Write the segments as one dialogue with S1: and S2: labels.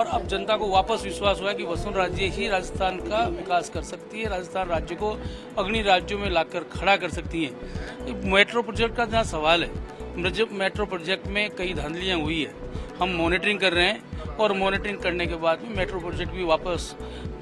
S1: और अब जनता को वापस विश्वास हुआ कि वसुंधरा राजे ही राजस्थान का विकास कर सकती है, राजस्थान राज्य को अग्रणी राज्यों में लाकर खड़ा कर सकती है। मेट्रो प्रोजेक्ट का जहाँ सवाल है, मेट्रो प्रोजेक्ट में कई धांधलियाँ हुई है, हम मॉनिटरिंग कर रहे हैं और मॉनिटरिंग करने के बाद में मेट्रो प्रोजेक्ट भी वापस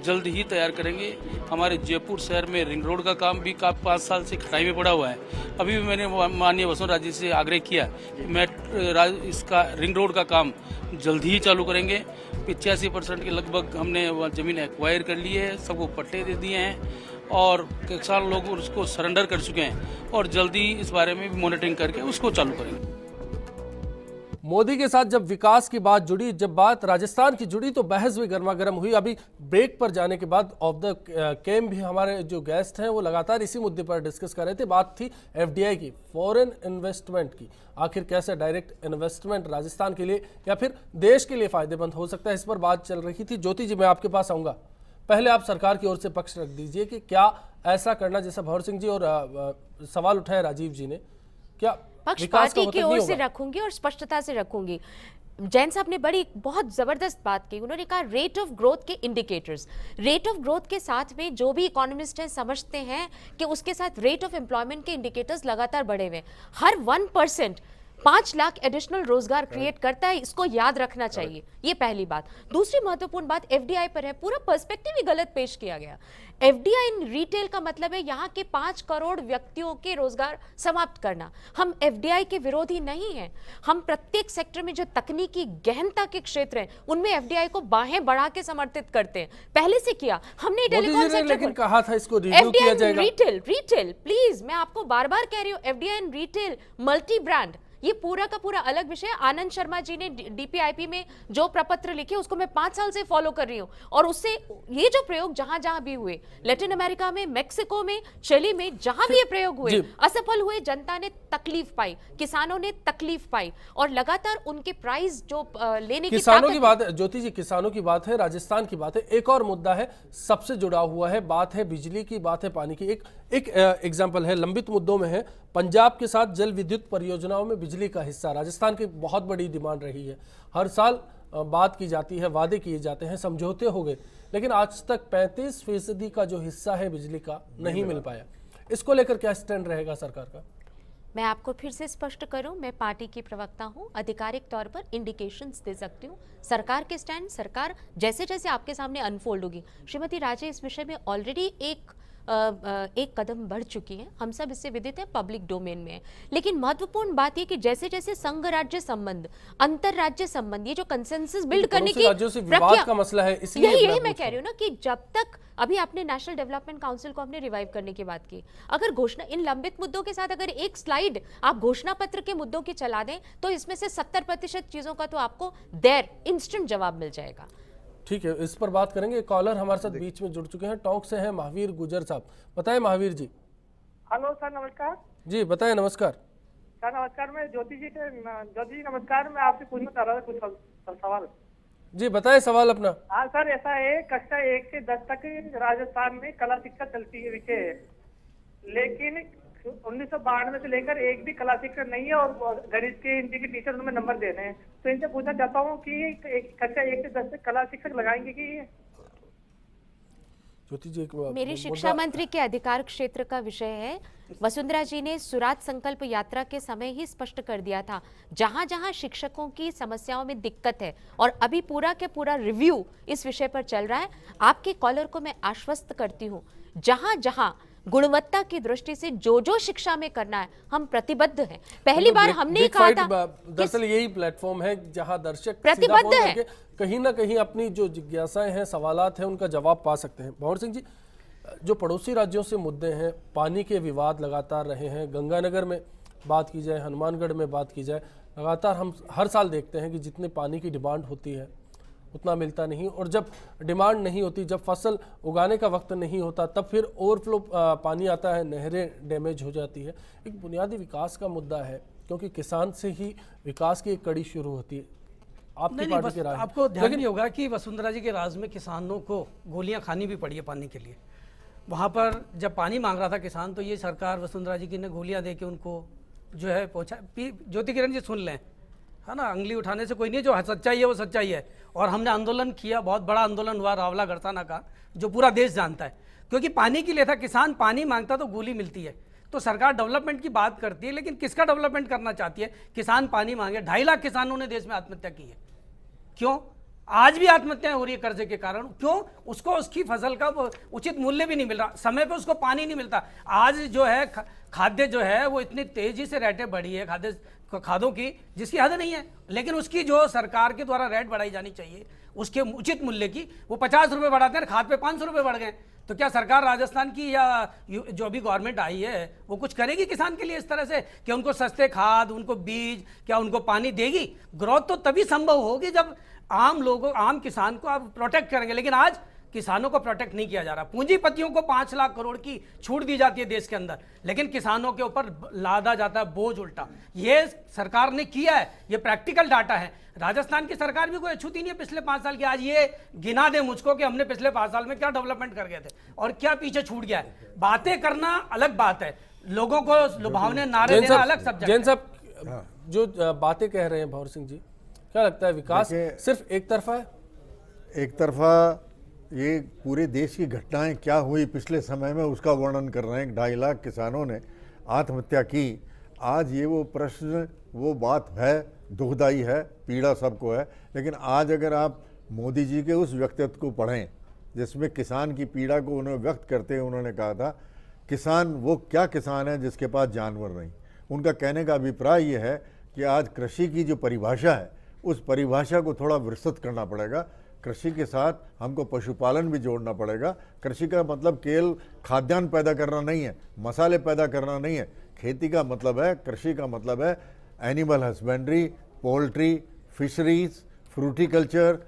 S1: जल्द ही तैयार करेंगे। हमारे जयपुर शहर में रिंग रोड का काम भी 5 साल से खटाई में पड़ा हुआ है। अभी भी मैंने माननीय वसुंधरा राजे से आग्रह किया कि इसका रिंग रोड का काम जल्द ही चालू करेंगे। 85% के लगभग हमने ज़मीन एक्वायर कर ली है, सबको पट्टे दे दिए हैं और किसान लोग उसको सरेंडर कर चुके हैं और जल्दी इस बारे में भी मॉनिटरिंग करके उसको चालू करेंगे।
S2: मोदी के साथ जब विकास की बात जुड़ी, जब बात राजस्थान की जुड़ी तो बहस भी गर्मा गर्म हुई। अभी ब्रेक पर जाने के बाद ऑफ द कैम भी हमारे जो गेस्ट हैं वो लगातार इसी मुद्दे पर डिस्कस कर रहे थे। बात थी एफडीआई की, फॉरेन इन्वेस्टमेंट की। आखिर कैसे डायरेक्ट इन्वेस्टमेंट राजस्थान के लिए या फिर देश के लिए फायदेमंद हो सकता है, इस पर बात चल रही थी। ज्योति जी, मैं आपके पास आऊँगा। पहले आप सरकार की ओर से पक्ष रख दीजिए कि क्या ऐसा करना, जैसा भंवर सिंह जी और सवाल उठाया राजीव जी ने, क्या
S3: पक्ष पार्टी की ओर से रखूंगी और स्पष्टता से रखूंगी। जैन साहब ने बड़ी बहुत जबरदस्त बात की। उन्होंने कहा रेट ऑफ ग्रोथ के इंडिकेटर्स, रेट ऑफ ग्रोथ के साथ में जो भी इकोनॉमिस्ट हैं समझते हैं कि उसके साथ रेट ऑफ एम्प्लॉयमेंट के इंडिकेटर्स लगातार बढ़े हुए। हर 1% 5 लाख एडिशनल रोजगार क्रिएट करता है, इसको याद रखना चाहिए। ये पहली बात। दूसरी महत्वपूर्ण बात एफडीआई पर है। पूरा पर्सपेक्टिव ही गलत पेश किया गया। एफडीआई इन रिटेल का मतलब है यहाँ के 5 करोड़ व्यक्तियों के रोजगार समाप्त करना। हम एफडीआई के विरोधी नहीं हैं। हम प्रत्येक सेक्टर में जो तकनीकी गहनता के क्षेत्र हैं उनमें एफडीआई को बाहें बढ़ा के समर्थित करते हैं। पहले से किया हमने टेलीकॉम सेक्टर,
S2: लेकिन कहा था इसको रिव्यू किया जाएगा।
S3: रिटेल प्लीज, मैं आपको बार बार कह रही हूँ, FDI in retail multi brand, ये पूरा का पूरा अलग विषय है। आनंद शर्मा जी ने डीपीआईपी में जो प्रपत्र लिखे उसको मैं 5 साल से फॉलो कर रही हूं और उससे ये जो प्रयोग जहां जहां भी हुए, लैटिन अमेरिका में, मेक्सिको में, चिली में, जहां भी ये प्रयोग हुए असफल हुए, जनता ने तकलीफ पाई, किसानों ने तकलीफ पाई और लगातार उनके प्राइस जो लेने की
S2: किसानों की बात है ज्योति जी, किसानों की बात है, राजस्थान की बात है। एक और मुद्दा है सबसे जुड़ा हुआ है, बात है बिजली की, बात है पानी की। एक एग्जाम्पल है, लंबित मुद्दों में है, पंजाब के साथ जल विद्युत परियोजनाओं में बिजली का हिस्सा राजस्थान की बहुत बड़ी डिमांड रही है। हर साल बात की जाती है, वादे किए जाते हैं, समझौते हो गए, लेकिन आज तक 35% का जो हिस्सा है बिजली का नहीं मिल पाया। इसको लेकर क्या स्टैंड रहेगा सरकार का?
S3: मैं आपको फिर से स्पष्ट करूं, मैं पार्टी की प्रवक्ता हूं, आधिकारिक तौर पर इंडिकेशंस दे सकती हूं। सरकार के स्टैंड, सरकार जैसे जैसे आपके सामने अनफोल्ड होगी। श्रीमती राजे इस विषय में ऑलरेडी एक कदम बढ़ चुकी है, हम सब इससे विदित हैं, पब्लिक डोमेन में है। लेकिन महत्वपूर्ण बात यह कि जैसे जैसे संघ राज्य संबंध, अंतरराज्य संबंध, ये जो कंसेंसस बिल्ड करने की
S2: राज्यों से विवाद का मसला है, इसलिए
S3: यही मैं कह रही हूँ ना कि जब तक अभी आपने नेशनल डेवलपमेंट काउंसिल को हमने रिवाइव करने की बात की, अगर घोषणा इन लंबित मुद्दों के साथ अगर एक स्लाइड आप घोषणा पत्र के मुद्दों की चला दें तो इसमें से 70% चीजों का तो आपको इंस्टेंट जवाब मिल जाएगा।
S2: ठीक है, इस पर बात करेंगे। कॉलर हमारे साथ बीच में जुड़ चुके हैं, टॉक से हैं महावीर गुजर साहब। बताएं महावीर जी।
S4: हेलो सर, नमस्कार।
S2: जी बताएं। नमस्कार
S4: सर, नमस्कार। मैं ज्योति जी नमस्कार। मैं आपसे पूछना चाह रहा था कुछ सवाल।
S2: जी बताएं सवाल अपना।
S4: हाँ सर, ऐसा है, कक्षा 1 से 10 तक राजस्थान में कला शिक्षा चलती है, विषय है, लेकिन 1992 से लेकर एक भी कला शिक्षक नहीं है और गणित के, हिंदी के टीचर उनमें नंबर दे रहे हैं। तो इनसे पूछना चाहता हूँ कि कक्षा 1 से 10 तक कला शिक्षक लगाएंगे कि?
S2: ज्योति जी,
S3: मेरी शिक्षा मंत्री के अधिकार क्षेत्र का विषय है। वसुंधरा जी ने सुराज संकल्प यात्रा के समय ही स्पष्ट कर दिया था, जहां जहां शिक्षकों की समस्याओं में दिक्कत है, और अभी पूरा के पूरा रिव्यू इस विषय पर चल रहा है। आपके कॉलर को मैं आश्वस्त करती हूं, जहां जहां गुणवत्ता की दृष्टि से जो जो शिक्षा में करना है हम प्रतिबद्ध हैं। पहली बार हमने कहा था,
S2: दरअसल यही प्लेटफॉर्म है जहां दर्शक
S3: प्रतिबद्ध है,
S2: कहीं ना कहीं अपनी जो जिज्ञासाएं हैं, सवालात हैं, उनका जवाब पा सकते हैं। भंवर सिंह जी, जो पड़ोसी राज्यों से मुद्दे हैं, पानी के विवाद लगातार रहे हैं, गंगानगर में बात की जाए, हनुमानगढ़ में बात की जाए, लगातार हम हर साल देखते हैं कि जितने पानी की डिमांड होती है उतना मिलता नहीं, और जब डिमांड नहीं होती, जब फसल उगाने का वक्त नहीं होता, तब फिर ओवरफ्लो पानी आता है, नहरें डैमेज हो जाती है। एक बुनियादी विकास का मुद्दा है, क्योंकि किसान से ही विकास की एक कड़ी शुरू होती है। आपकी पार्टी के राज,
S5: आपको ध्यान भी होगा कि वसुंधरा जी के राज में किसानों को गोलियां खानी भी पड़ी है पानी के लिए। वहाँ पर जब पानी मांग रहा था किसान, तो ये सरकार वसुंधरा जी की ने गोलियां दे के उनको जो है पहुँचा। ज्योति किरण जी सुन लें, है ना, अंगली उठाने से कोई नहीं, जो सच्चाई है वो सच्चाई है। और हमने आंदोलन किया, बहुत बड़ा आंदोलन हुआ रावला गरसाना का, जो पूरा देश जानता है, क्योंकि पानी के लिए था। किसान पानी मांगता तो गोली मिलती है। तो सरकार डेवलपमेंट की बात करती है, लेकिन किसका डेवलपमेंट करना चाहती है? किसान पानी मांगे। 2.5 लाख किसानों ने देश में आत्महत्या की है। क्यों? आज भी आत्महत्याएं हो रही है कर्जे के कारण। क्यों? उसको उसकी फसल का उचित मूल्य भी नहीं मिल रहा, समय पे उसको पानी नहीं मिलता। आज जो है खाद्य जो है वो इतनी तेजी से रेटें बढ़ी है खादों की, जिसकी हद नहीं है। लेकिन उसकी जो सरकार के द्वारा रेट बढ़ाई जानी चाहिए उसके उचित मूल्य की, वो 50 रुपये बढ़ाते हैं, खाद पे 500 रुपये बढ़ गए। तो क्या सरकार राजस्थान की या जो अभी गवर्नमेंट आई है वो कुछ करेगी किसान के लिए इस तरह से कि उनको सस्ते खाद, उनको बीज, क्या उनको पानी देगी? ग्रोथ तो तभी संभव होगी जब आम लोगों, आम किसान को आप प्रोटेक्ट करेंगे। लेकिन आज किसानों को प्रोटेक्ट नहीं किया जा रहा। पूंजीपतियों को 5 लाख करोड़ की छूट दी जाती है देश के अंदर, लेकिन किसानों के ऊपर लादा जाता है बोझ उल्टा। ये सरकार ने किया है, ये प्रैक्टिकल डाटा है। राजस्थान की सरकार भी कोई अछूती नहीं है पिछले 5 साल की। आज ये गिना दे मुझको कि हमने पिछले 5 साल में क्या डेवलपमेंट कर गए थे और क्या पीछे छूट गया है। बातें करना अलग बात है, लोगों को लुभावने नारे देना अलग सब्जेक्ट।
S2: जैन साहब, जो बातें कह रहे हैं भंवर सिंह जी, क्या लगता है विकास सिर्फ एक तरफा है?
S6: एक तरफा ये पूरे देश की घटनाएं क्या हुई पिछले समय में उसका वर्णन कर रहे हैं। 2.5 लाख किसानों ने आत्महत्या की। आज ये वो प्रश्न, वो बात है, दुखदाई है, पीड़ा सबको है। लेकिन आज अगर आप मोदी जी के उस व्यक्तित्व को पढ़ें जिसमें किसान की पीड़ा को उन्होंने व्यक्त करते हुए उन्होंने कहा था, किसान वो क्या किसान है जिसके पास जानवर नहीं। उनका कहने का अभिप्राय ये है कि आज कृषि की जो परिभाषा है उस परिभाषा को थोड़ा विस्तृत करना पड़ेगा। कृषि के साथ हमको पशुपालन भी जोड़ना पड़ेगा। कृषि का मतलब केवल खाद्यान्न पैदा करना नहीं है, मसाले पैदा करना नहीं है। खेती का मतलब है, कृषि का मतलब है animal husbandry, poultry, fisheries, fruticulture,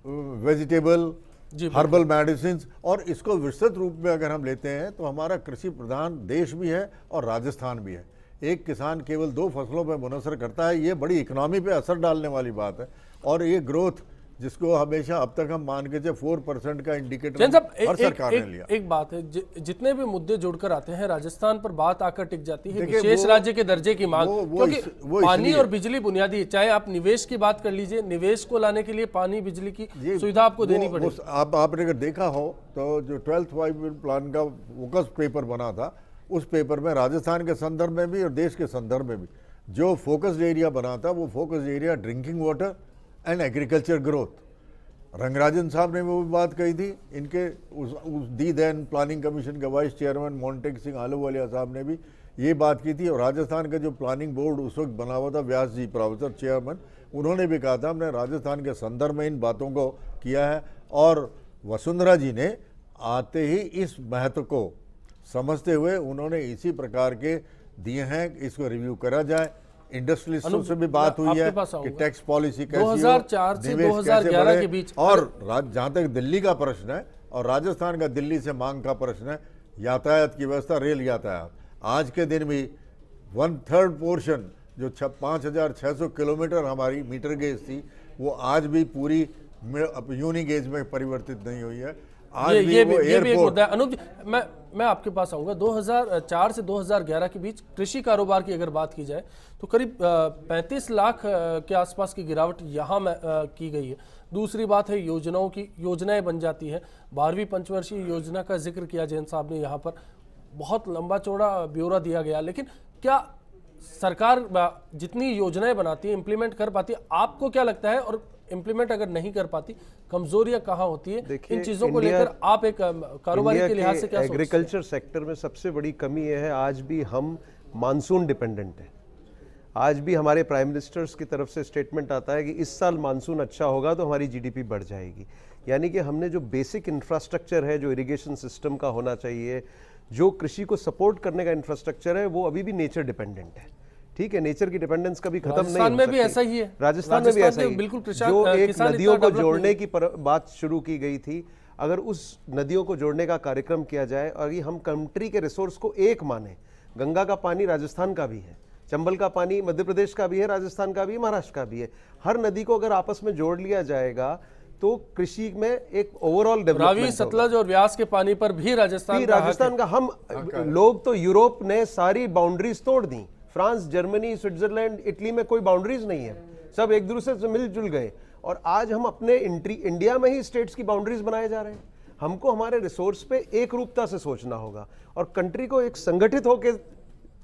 S6: vegetable, herbal medicine. और इसको विस्तृत रूप में अगर हम लेते हैं तो हमारा कृषि प्रधान देश भी है और राजस्थान भी है। एक किसान केवल 2 फसलों पर मुनसर करता है, ये बड़ी इकोनॉमी पे असर डालने वाली बात है। और ये ग्रोथ जिसको हमेशा अब तक हम मान के 4% का इंडिकेटर हर सरकार ने लिया।
S2: एक बात है, जितने भी मुद्दे जुड़कर आते हैं राजस्थान पर बात आकर टिक जाती है विशेष राज्य के दर्जे की मांग, क्योंकि पानी और बिजली बुनियादी है। चाहे आप निवेश की बात कर लीजिए, निवेश को लाने के लिए पानी बिजली की सुविधा आपको देनी पड़ेगी।
S6: आपने अगर देखा हो तो जो 12th फाइव-ईयर प्लान का फोकस पेपर बना था, उस पेपर में राजस्थान के संदर्भ में भी और देश के संदर्भ में भी जो फोकस्ड एरिया बना था, वो focused area drinking water and agriculture growth. Rangarajan साहब ने वो भी बात कही थी। इनके उस दी दैन प्लानिंग कमीशन के वाइस चेयरमैन मोन्टेक सिंह आलूवालिया साहब ने भी ये बात की थी। और राजस्थान का जो प्लानिंग बोर्ड उस वक्त बना हुआ था, व्यास जी प्रोफेसर चेयरमैन, उन्होंने भी कहा था हमने राजस्थान के संदर्भ में इन बातों को किया है। और वसुंधरा जी ने आते ही इस महत्व को समझते हुए उन्होंने इसी प्रकार के दिए हैं, इसको रिव्यू करा जाए। इंडस्ट्रियलिस्टों से भी बात हुई है कि टैक्स पॉलिसी कैसी हो,
S2: 2004 से 2011 के बीच।
S6: और जहां तक दिल्ली का प्रश्न है और राजस्थान का दिल्ली से मांग का प्रश्न है, यातायात की व्यवस्था, रेल यातायात, आज के दिन भी 1/3 पोर्शन जो 5600 किलोमीटर हमारी मीटर गेज थी, वो आज भी पूरी यूनी गेज में परिवर्तित नहीं हुई है। आज
S2: ये भी एक मुद्दा है। अनूप जी, मैं आपके पास आऊंगा। 2004 से 2011 के बीच कृषि कारोबार की अगर बात की जाए तो करीब 35 लाख के आसपास की गिरावट यहाँ की गई है। दूसरी बात है योजनाओं की, योजनाएं बन जाती हैं। 12वीं पंचवर्षीय योजना का जिक्र किया जैन साहब ने, यहाँ पर बहुत लंबा चौड़ा ब्यौरा दिया गया। लेकिन क्या सरकार जितनी योजनाएं बनाती है इम्प्लीमेंट कर पाती है? आपको क्या लगता है? और इम्प्लीमेंट अगर नहीं कर पाती, कमजोरियां कहाँ होती है? इन चीजों को लेकर आप एक कारोबारी के लिहाज से क्या सोचते हैं?
S7: एग्रीकल्चर सेक्टर में सबसे बड़ी कमी यह है, आज भी हम मानसून डिपेंडेंट हैं। आज भी हमारे प्राइम मिनिस्टर्स की तरफ से स्टेटमेंट आता है कि इस साल मानसून अच्छा होगा तो हमारी जीडीपी बढ़ जाएगी। यानी कि हमने जो बेसिक इंफ्रास्ट्रक्चर है, जो इरिगेशन सिस्टम का होना चाहिए, जो कृषि को सपोर्ट करने का इंफ्रास्ट्रक्चर है, वो अभी भी नेचर डिपेंडेंट है। ठीक है, नेचर की डिपेंडेंस कभी खत्म नहीं हो सकती।
S2: राजस्थान में भी ऐसा ही है।
S7: राजस्थान में भी ऐसा ही, बिल्कुल। जो एक नदियों को जोड़ने की बात शुरू की गई थी, अगर उस नदियों को जोड़ने का कार्यक्रम किया जाए और ये हम कंट्री के रिसोर्स को एक माने, गंगा का पानी राजस्थान का भी है, चंबल का पानी मध्य प्रदेश का भी है, राजस्थान का भी है, महाराष्ट्र का भी है। हर नदी को अगर आपस में जोड़ लिया जाएगा तो कृषि में एक ओवरऑल डेवलपमेंट।
S2: रावी, सतलज और व्यास के पानी पर भी राजस्थान
S7: का हम लोग तो यूरोप ने सारी बाउंड्रीज तोड़ दी, फ्रांस, जर्मनी, स्विट्जरलैंड, इटली में कोई बाउंड्रीज नहीं है, सब एक दूसरे से मिलजुल गए। और आज हम अपने इंडिया में ही स्टेट्स की बाउंड्रीज बनाए जा रहे हैं। हमको हमारे रिसोर्स पे एक रूपता से सोचना होगा और कंट्री को एक संगठित होकर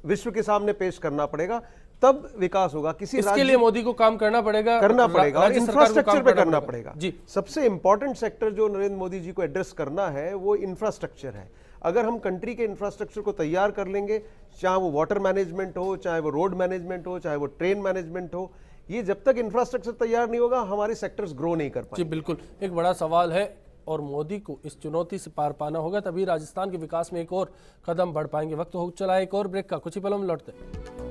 S7: विश्व के सामने पेश करना पड़ेगा, तब विकास होगा। किसी
S2: इसके लिए मोदी को काम करना पड़ेगा
S7: और
S2: राज्य सरकार को
S7: इंफ्रास्ट्रक्चर
S2: काम
S7: पे करना पड़ेगा
S2: जी।
S7: सबसे इंपॉर्टेंट सेक्टर जो नरेंद्र मोदी जी को एड्रेस करना है वो इंफ्रास्ट्रक्चर है। अगर हम कंट्री के इंफ्रास्ट्रक्चर को तैयार कर लेंगे, चाहे वो वाटर मैनेजमेंट हो, चाहे वो रोड मैनेजमेंट हो, चाहे वो ट्रेन मैनेजमेंट हो, ये जब तक इंफ्रास्ट्रक्चर तैयार नहीं होगा हमारे सेक्टर्स ग्रो नहीं कर
S2: जी
S7: पाएंगे।
S2: बिल्कुल, एक बड़ा सवाल है और मोदी को इस चुनौती से पार पाना होगा, तभी राजस्थान के विकास में एक और कदम बढ़ पाएंगे। वक्त हो चला एक और ब्रेक का, कुछ ही पलों में लौटते हैं।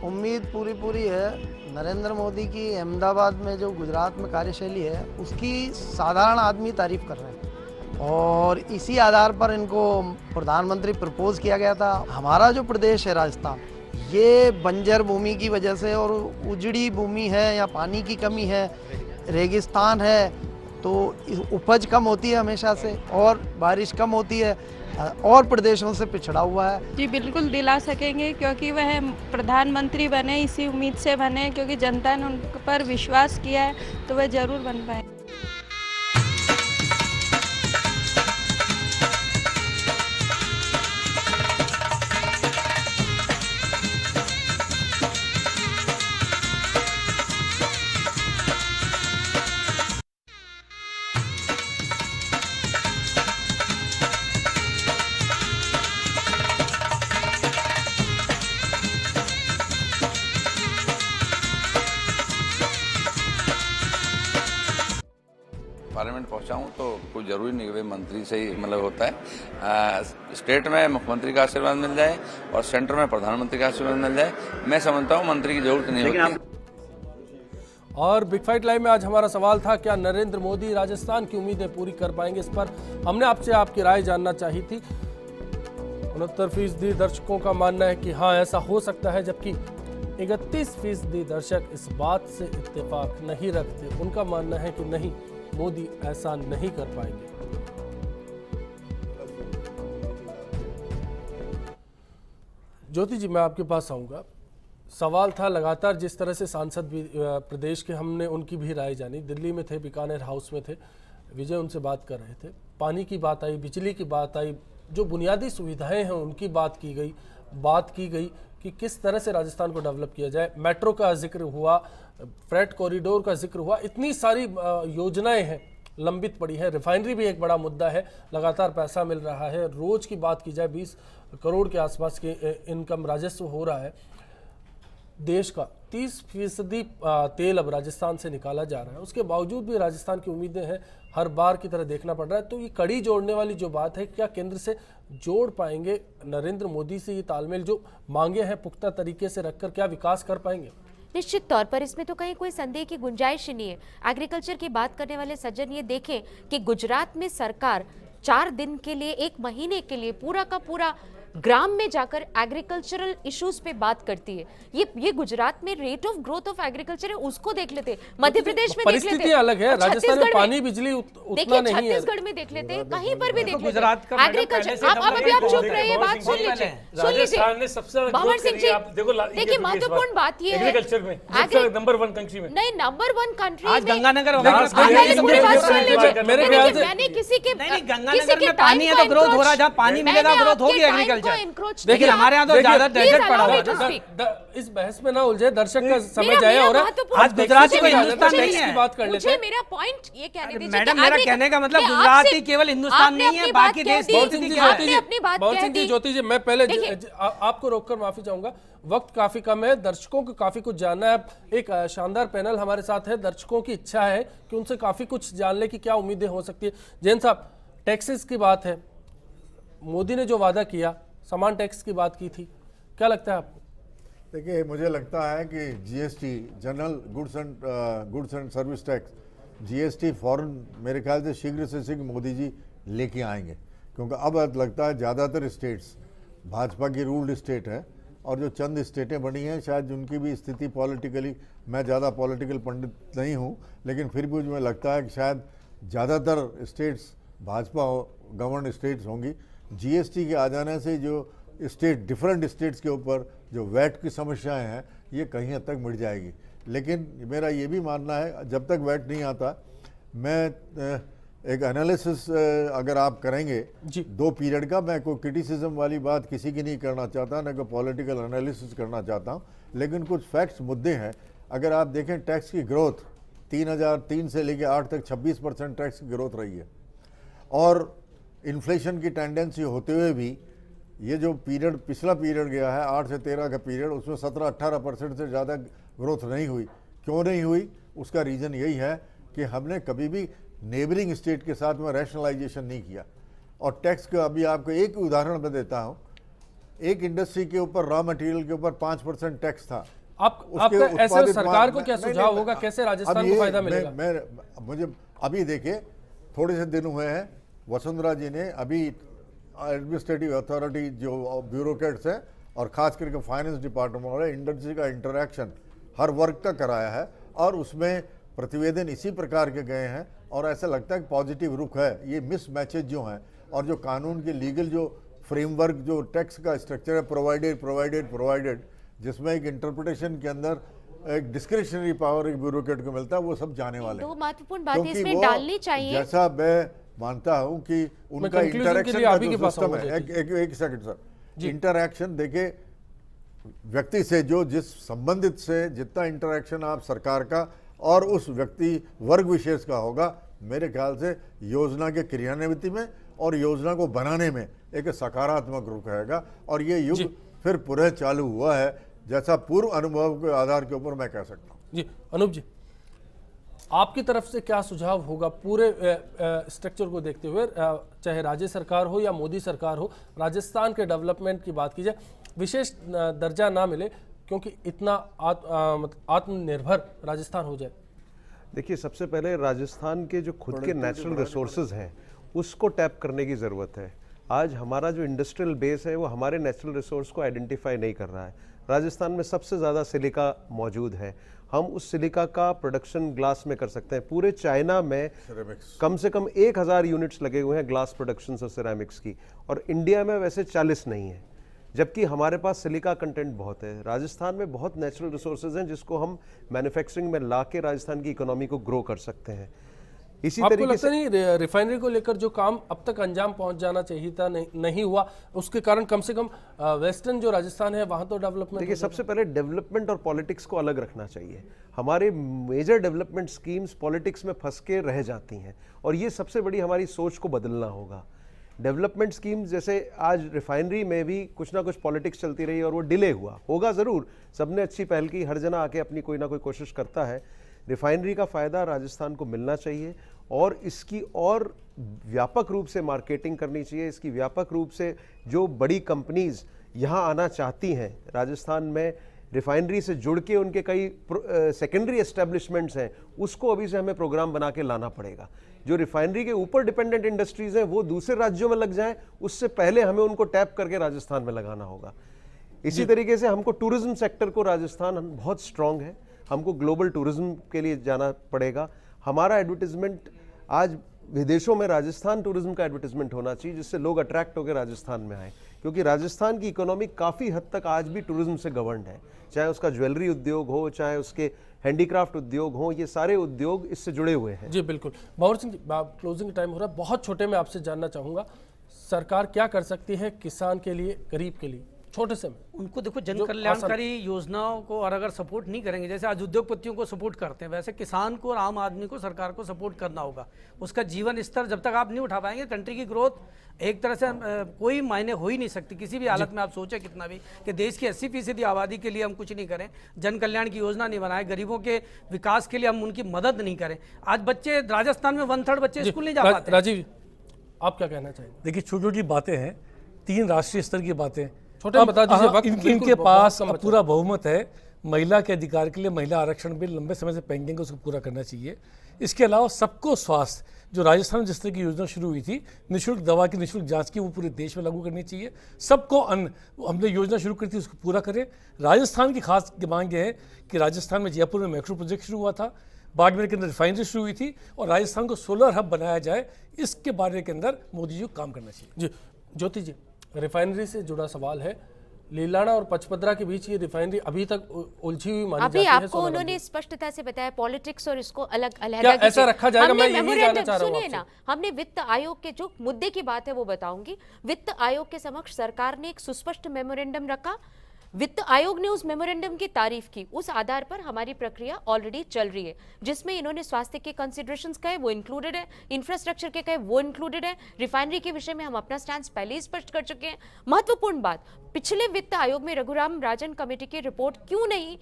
S8: उम्मीद पूरी है नरेंद्र मोदी की अहमदाबाद में जो गुजरात में कार्यशैली है उसकी साधारण आदमी तारीफ कर रहे हैं और इसी आधार पर इनको प्रधानमंत्री प्रपोज किया गया था। हमारा जो प्रदेश है राजस्थान, ये बंजर भूमि की वजह से और उजड़ी भूमि है या पानी की कमी है, रेगिस्तान है, तो उपज कम होती है हमेशा से और बारिश कम होती है और प्रदेशों से पिछड़ा हुआ है।
S9: जी बिल्कुल दिला सकेंगे, क्योंकि वह प्रधानमंत्री बने इसी उम्मीद से बने, क्योंकि जनता ने उन पर विश्वास किया है तो वह जरूर बन पाए।
S10: पार्लियामेंट पहुंचा हूं तो कोई जरूरी नहीं कि मंत्री से ही मतलब होता है। स्टेट में मुख्यमंत्री का आशीर्वाद मिल जाए और सेंटर में प्रधानमंत्री का आशीर्वाद मिल जाए, मैं समझता हूं मंत्री की जरूरत नहीं होती।
S2: और बिग फाइट लाइव में आज हमारा सवाल था, क्या नरेंद्र मोदी राजस्थान की उम्मीदें पूरी कर पाएंगे? इस पर हमने आपसे आपकी राय जानना चाही थी। 69% दर्शकों का मानना है कि हाँ ऐसा हो सकता है, जबकि 31% दर्शक इस बात से इत्तेफाक नहीं रखते। उनका मानना है कि नहीं, मोदी ऐसा नहीं कर पाएंगे। ज्योति जी, मैं आपके पास आऊंगा। सवाल था लगातार जिस तरह से सांसद भी प्रदेश के, हमने उनकी भी राय जानी। दिल्ली में थे, बीकानेर हाउस में थे, विजय उनसे बात कर रहे थे, पानी की बात आई, बिजली की बात आई, जो बुनियादी सुविधाएं हैं उनकी बात की गई कि किस तरह से राजस्थान को डेवलप किया जाए। मेट्रो का जिक्र हुआ, फ्रेट कॉरिडोर का जिक्र हुआ, इतनी सारी योजनाएं हैं लंबित पड़ी है। रिफाइनरी भी एक बड़ा मुद्दा है, लगातार पैसा मिल रहा है। रोज की बात की जाए 20 करोड़ के आसपास के इनकम राजस्व हो रहा है। देश का 30% तेल अब राजस्थान से निकाला जा रहा है, उसके बावजूद भी राजस्थान की उम्मीदें हैं, हर बार की तरह देखना पड़ रहा है। तो ये कड़ी जोड़ने वाली जो बात है, क्या केंद्र से जोड़ पाएंगे नरेंद्र मोदी से? ये तालमेल जो मांगे हैं पुख्ता तरीके से रखकर क्या विकास कर पाएंगे?
S3: निश्चित तौर पर इसमें तो कहीं कोई संदेह की गुंजाइश ही नहीं है। एग्रीकल्चर की बात करने वाले सज्जन ये देखें कि गुजरात में सरकार 4 दिन के लिए, 1 महीने के लिए पूरा का पूरा ग्राम में जाकर एग्रीकल्चरल इश्यूज पे बात करती है। ये गुजरात में rate of growth of agriculture है, उसको देख लेते। मध्य प्रदेश में देख लेते,
S2: अलग है, राजस्थान में पानी बिजली उतना नहीं है।
S3: छत्तीसगढ़ में देख लेते, कहीं पर भी देख लेते
S5: गुजरात का
S3: एग्रीकल्चर। आप चुप रहिए, बात सुन लीजिए। बाबर सिंह जी, देखिए महत्वपूर्ण बात ये है,
S1: एग्रीकल्चर में नंबर 1 कंट्री में
S3: नहीं, नंबर 1 कंट्री
S5: आज गंगानगर
S3: मैंने किसी के
S5: गंगानगर में पानी है तो ग्रोथ हो रहा है, जहाँ पानी मिलेगा ग्रोथ होगी एग्रीकल्चर। देखिए हमारे यहाँ तो ज्यादा डेजर्ट पड़ा हुआ है।
S2: इस बहस में ना उलझे, दर्शक का समय जाया हो रहा है।
S5: आज गुजरात को हिंदुस्तान नहीं है,
S2: बात कर लेते हैं।
S3: मेरा पॉइंट ये कहने दीजिए
S5: मैडम, मेरा कहने का मतलब गुजरात ही केवल हिंदुस्तान नहीं है, बाकी देश।
S2: ज्योति जी, मैं पहले आपको रोककर माफी चाहूंगा, वक्त काफी कम है, दर्शकों को काफी कुछ जानना है। एक शानदार पैनल हमारे साथ है, दर्शकों की इच्छा है कि उनसे काफी कुछ जानने की क्या उम्मीदें हो सकती है। जैन साहब, टैक्सेस की बात है, मोदी ने जो वादा किया, सामान टैक्स की बात की थी, क्या लगता है आपको?
S6: देखिए, मुझे लगता है कि GST, general goods and service tax, GST फौरन मेरे ख्याल से शीघ्र से शीघ्र मोदी जी लेके आएंगे, क्योंकि अब लगता है ज़्यादातर स्टेट्स भाजपा की रूल्ड स्टेट है और जो चंद स्टेटें बनी हैं शायद उनकी भी स्थिति पॉलिटिकली, मैं ज़्यादा पॉलिटिकल पंडित नहीं हूँ, लेकिन फिर भी मुझे लगता है कि शायद ज़्यादातर स्टेट्स भाजपा गवर्न स्टेट्स होंगी। जीएसटी के आ जाने से जो स्टेट डिफरेंट स्टेट्स के ऊपर जो वैट की समस्याएं हैं ये कहीं हद तक मिट जाएगी। लेकिन मेरा ये भी मानना है जब तक वैट नहीं आता, मैं एक एनालिसिस अगर आप करेंगे
S2: जी।
S6: 2 पीरियड का, मैं कोई क्रिटिसिज्म वाली बात किसी की नहीं करना चाहता, ना कोई पॉलिटिकल एनालिसिस करना चाहता हूँ, लेकिन कुछ फैक्ट्स मुद्दे हैं। अगर आप देखें टैक्स की ग्रोथ 2003 से लेकर 8 तक 26% टैक्स की ग्रोथ रही है, और इन्फ्लेशन की टेंडेंसी होते हुए भी ये जो पीरियड पिछला पीरियड गया है 8 से 13 का पीरियड, उसमें 17-18% से ज़्यादा ग्रोथ नहीं हुई। क्यों नहीं हुई? उसका रीज़न यही है कि हमने कभी भी नेबरिंग स्टेट के साथ में रैशनलाइजेशन नहीं किया। और टैक्स का अभी आपको एक उदाहरण मैं देता हूँ, एक इंडस्ट्री के ऊपर रॉ मटेरियल के ऊपर 5% टैक्स था।
S2: आपका ऐसे सरकार को क्या सुझाव होगा, कैसे राजस्थान को फायदा मिलेगा?
S6: मुझे अभी देखिए थोड़े से दिन हुए हैं, वसुंधरा जी ने अभी एडमिनिस्ट्रेटिव अथॉरिटी जो ब्यूरोक्रेट्स हैं और खास करके फाइनेंस डिपार्टमेंट वाले इंडस्ट्री का इंटरेक्शन हर वर्ग का कराया है, और उसमें प्रतिवेदन इसी प्रकार के गए हैं, और ऐसा लगता है कि पॉजिटिव रुख है। ये मिस मैचेज जो हैं और जो कानून के लीगल जो फ्रेमवर्क जो टैक्स का स्ट्रक्चर है प्रोवाइडेड जिसमें एक इंटरप्रिटेशन के अंदर एक डिस्क्रिशनरी पावर एक ब्यूरोक्रेट को मिलता है, वो सब जाने वाले हैं।
S3: दो महत्वपूर्ण बातें
S6: क्योंकि
S3: इसमें
S6: वो
S3: डालनी चाहिए।
S6: जैसा मैं मानता हूं कि उनका
S2: conclusion के
S6: इंटरेक्शन
S2: लिए
S6: का
S2: आप ही
S6: जो
S2: के पास
S6: सिस्टम
S2: आऊंगा,
S6: है, एक सेकंड सर, इंटरेक्शन देखिए व्यक्ति से जो जिस संबंधित से जितना इंटरेक्शन आप सरकार का और उस व्यक्ति वर्ग विशेष का होगा, मेरे ख्याल से योजना के क्रियान्विति में और योजना को बनाने में एक सकारात्मक रुख रहेगा। और ये युग फिर पुनः चालू हुआ है, जैसा पूर्व अनुभव के आधार के ऊपर मैं कह सकता हूँ।
S2: जी अनूप जी, आपकी तरफ से क्या सुझाव होगा पूरे स्ट्रक्चर को देखते हुए, चाहे राज्य सरकार हो या मोदी सरकार हो, राजस्थान के डेवलपमेंट की बात की जाए, विशेष दर्जा ना मिले क्योंकि इतना आत्मनिर्भर राजस्थान हो जाए?
S7: देखिए, सबसे पहले राजस्थान के जो खुद के नेचुरल रिसोर्सेज हैं उसको टैप करने की ज़रूरत है। आज हमारा जो इंडस्ट्रियल बेस है वो हमारे नेचुरल रिसोर्स को आइडेंटिफाई नहीं कर रहा है। राजस्थान में सबसे ज़्यादा सिलिका मौजूद है, हम उस सिलिका का प्रोडक्शन ग्लास में कर सकते हैं। पूरे चाइना में कम से कम 1000 यूनिट्स लगे हुए हैं ग्लास प्रोडक्शन और सिरेमिक्स की, और इंडिया में वैसे 40 नहीं है, जबकि हमारे पास सिलिका कंटेंट बहुत है। राजस्थान में बहुत नेचुरल रिसोर्सेज हैं जिसको हम मैन्युफैक्चरिंग में ला के राजस्थान की इकोनॉमी को ग्रो कर सकते हैं। इसी
S2: आपको
S7: तरीके
S2: लगता
S7: से
S2: नहीं रिफाइनरी को लेकर जो काम अब तक अंजाम पहुंच जाना चाहिए था नहीं हुआ, उसके कारण कम से कम वेस्टर्न जो राजस्थान है वहां तो डेवलपमेंट?
S7: देखिए, सबसे पहले डेवलपमेंट और पॉलिटिक्स को अलग रखना चाहिए। हमारे मेजर डेवलपमेंट स्कीम्स पॉलिटिक्स में फंस के रह जाती हैं, और ये सबसे बड़ी हमारी सोच को बदलना होगा। डेवलपमेंट स्कीम्स जैसे आज रिफाइनरी में भी कुछ ना कुछ पॉलिटिक्स चलती रही और वो डिले होगा ज़रूर, सबने अच्छी पहल की, हर जना आके अपनी कोई ना कोई कोशिश करता है। रिफाइनरी का फ़ायदा राजस्थान को मिलना चाहिए और इसकी और व्यापक रूप से मार्केटिंग करनी चाहिए। इसकी व्यापक रूप से जो बड़ी कंपनीज़ यहाँ आना चाहती हैं राजस्थान में, रिफाइनरी से जुड़ के उनके कई सेकेंडरी एस्टेब्लिशमेंट्स हैं, उसको अभी से हमें प्रोग्राम बना के लाना पड़ेगा। जो रिफाइनरी के ऊपर डिपेंडेंट इंडस्ट्रीज़ हैं वो दूसरे राज्यों में लग जाएं, उससे पहले हमें उनको टैप करके राजस्थान में लगाना होगा। इसी तरीके से हमको टूरिज्म सेक्टर को, राजस्थान बहुत स्ट्रांग है, हमको ग्लोबल टूरिज्म के लिए जाना पड़ेगा। हमारा एडवर्टीजमेंट आज विदेशों में राजस्थान टूरिज्म का एडवर्टीजमेंट होना चाहिए, जिससे लोग अट्रैक्ट होकर राजस्थान में आए, क्योंकि राजस्थान की इकोनॉमी काफ़ी हद तक आज भी टूरिज्म से गवर्नड है। चाहे उसका ज्वेलरी उद्योग हो, चाहे उसके हैंडीक्राफ्ट उद्योग हो, ये सारे उद्योग इससे जुड़े हुए हैं।
S2: जी बिल्कुल। बाबर सिंह जी, क्लोजिंग टाइम हो रहा है, बहुत छोटे में आपसे जानना चाहूँगा, सरकार क्या कर सकती है किसान के लिए, गरीब के लिए, छोटे से में?
S5: उनको देखो, जन कल्याणकारी योजनाओं को और अगर सपोर्ट नहीं करेंगे, जैसे आज उद्योगपतियों को सपोर्ट करते हैं, वैसे किसान को और आम आदमी को सरकार को सपोर्ट करना होगा। उसका जीवन स्तर जब तक आप नहीं उठा पाएंगे, कंट्री की ग्रोथ एक तरह से कोई मायने हो ही नहीं सकती किसी भी हालत में। आप सोचें कितना भी कि देश की 80% आबादी के लिए हम कुछ नहीं करें, जन कल्याण की योजना नहीं बनाए, गरीबों के विकास के लिए हम उनकी मदद नहीं करें। आज बच्चे राजस्थान में 1/3 बच्चे स्कूल नहीं जा पाते।
S2: राजीव, आप क्या कहना चाहिए?
S11: देखिए, छोटी छोटी बातें हैं, 3 राष्ट्रीय स्तर की बातें,
S2: छोटे बता दीजिए।
S11: इनके पास पूरा बहुमत है, महिला के अधिकार के लिए महिला आरक्षण बिल लंबे समय से पेंडिंग है, उसको पूरा करना चाहिए। इसके अलावा सबको स्वास्थ्य, जो राजस्थान में जिस तरह की योजना शुरू हुई थी, निःशुल्क दवा की निःशुल्क जांच की, वो पूरे देश में लागू करनी चाहिए। सबको अन्न, हमने योजना शुरू करी थी, उसको पूरा करें। राजस्थान की खास मांग है कि राजस्थान में जयपुर में मेट्रो प्रोजेक्ट शुरू हुआ था, बाड़मेर के अंदर रिफाइनरी शुरू हुई थी, और राजस्थान को सोलर हब बनाया जाए, इसके बारे के अंदर मोदी जी को काम करना चाहिए।
S2: जी ज्योति जी, रिफाइनरी से जुड़ा सवाल है। लीलाना और पचपदरा के बीच ये रिफाइनरी अभी तक उलझी हुई मानी
S3: अभी
S2: जाती है।
S3: आपको उन्होंने स्पष्टता से बताया पॉलिटिक्स और इसको अलग अलग
S2: क्या ऐसा रखा जाएगा? मैं यही जानना चाह रहा हूं
S3: सुनिए
S2: आपसे।
S3: ना, हमने वित्त आयोग के जो मुद्दे की बात है वो बताऊंगी। वित्त आयोग के समक्ष सरकार ने एक सुस्पष्ट मेमोरेंडम रखा, वित्त आयोग ने उस मेमोरेंडम की तारीफ की, उस आधार पर हमारी प्रक्रिया ऑलरेडी चल रही है, जिसमें इन्होंने स्वास्थ्य के कंसिडरेशंस कहे वो इंक्लूडेड है, इंफ्रास्ट्रक्चर के कहे वो इंक्लूडेड है, रिफाइनरी के विषय में हम अपना स्टैंड पहले ही स्पष्ट कर चुके हैं। महत्वपूर्ण बात, पिछले वित्त आयोग में रघुराम राजन कमेटी की रिपोर्ट क्यों नहीं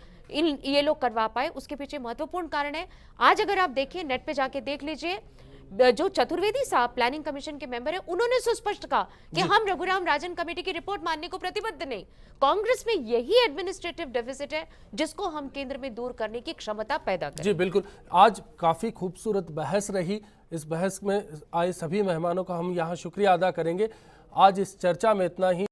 S3: ये लोग करवा पाए, उसके पीछे महत्वपूर्ण कारण है। आज अगर आप देखिए, नेट पे जाके देख लीजिए, जो चतुर्वेदी साहब प्लानिंग कमीशन के मेंबर है, उन्होंने सुस्पष्ट कहा कि हम रघुराम राजन कमेटी की रिपोर्ट मानने को प्रतिबद्ध नहीं। कांग्रेस में यही एडमिनिस्ट्रेटिव डेफिसिट है जिसको हम केंद्र में दूर करने की क्षमता पैदा करें।
S2: जी बिल्कुल, आज काफी खूबसूरत बहस रही। इस बहस में आए सभी मेहमानों का हम यहाँ शुक्रिया अदा करेंगे। आज इस चर्चा में इतना ही।